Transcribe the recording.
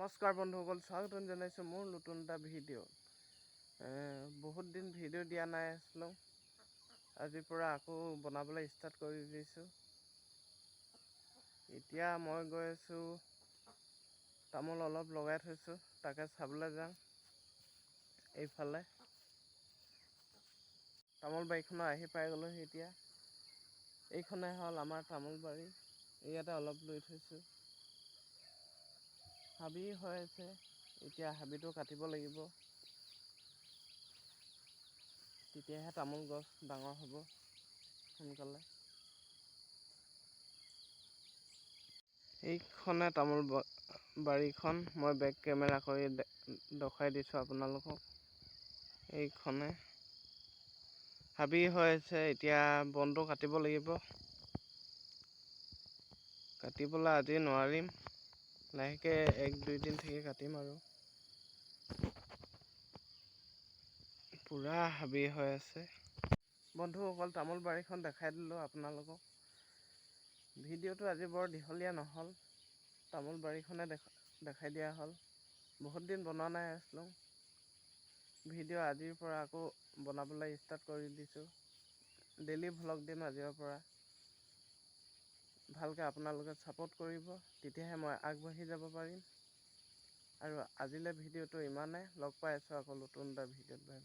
নমস্কাৰ বন্ধুসকল, স্বাগতম জনাইছোঁ মোৰ নতুন এটা ভিডিঅ'। বহুত দিন ভিডিঅ' দিয়া নাই আছিলোঁ। আজিৰ পৰা আকৌ বনাবলৈ ষ্টাৰ্ট কৰি দিছোঁ। এতিয়া মই গৈ আছোঁ, তামোল অলপ লগাই থৈছোঁ, তাকে চাবলৈ যাওঁ। এইফালে তামোল বাৰীখনত আহি পাই গ'লোহি। এতিয়া এইখনে হ'ল আমাৰ তামোল বাৰী। ইয়াতে অলপ লৈ থৈছোঁ। হাবি হৈ আছে, এতিয়া হাবিটো কাটিব লাগিব, তেতিয়াহে তামোল গছ ডাঙৰ হ'ব সোনকালে। এইখনে তামোল বাৰীখন মই বেক কেমেৰা কৰি দেখুৱাই দিছোঁ আপোনালোকক। এইখনে হাবি হৈ আছে, এতিয়া বনটো কাটিব লাগিব। কাটিবলৈ আজি নোৱাৰিম, লাহেকৈ 1-2 দিন থাকি কাটিম আৰু। পুৰা হাবি হৈ আছে। বন্ধুসকল, তামোল বাৰীখন দেখাই দিলোঁ আপোনালোকক। ভিডিঅ'টো আজি বৰ দীঘলীয়া নহ'ল, তামোল বাৰীখনে দেখাই দিয়া হ'ল। বহুত দিন বনোৱা নাই আছিলোঁ ভিডিঅ', আজিৰ পৰা আকৌ বনাবলৈ ষ্টাৰ্ট কৰি দিছোঁ। ডেইলি ভ্লগ দিম আজিৰ পৰা। ভালকৈ আপোনালোকে ছাপোৰ্ট কৰিব, তেতিয়াহে মই আগবাঢ়ি যাব পাৰিম। আৰু আজিলৈ ভিডিঅ'টো ইমানে। লগ পাই আছোঁ আকৌ নতুন এটা ভিডিঅ'ত।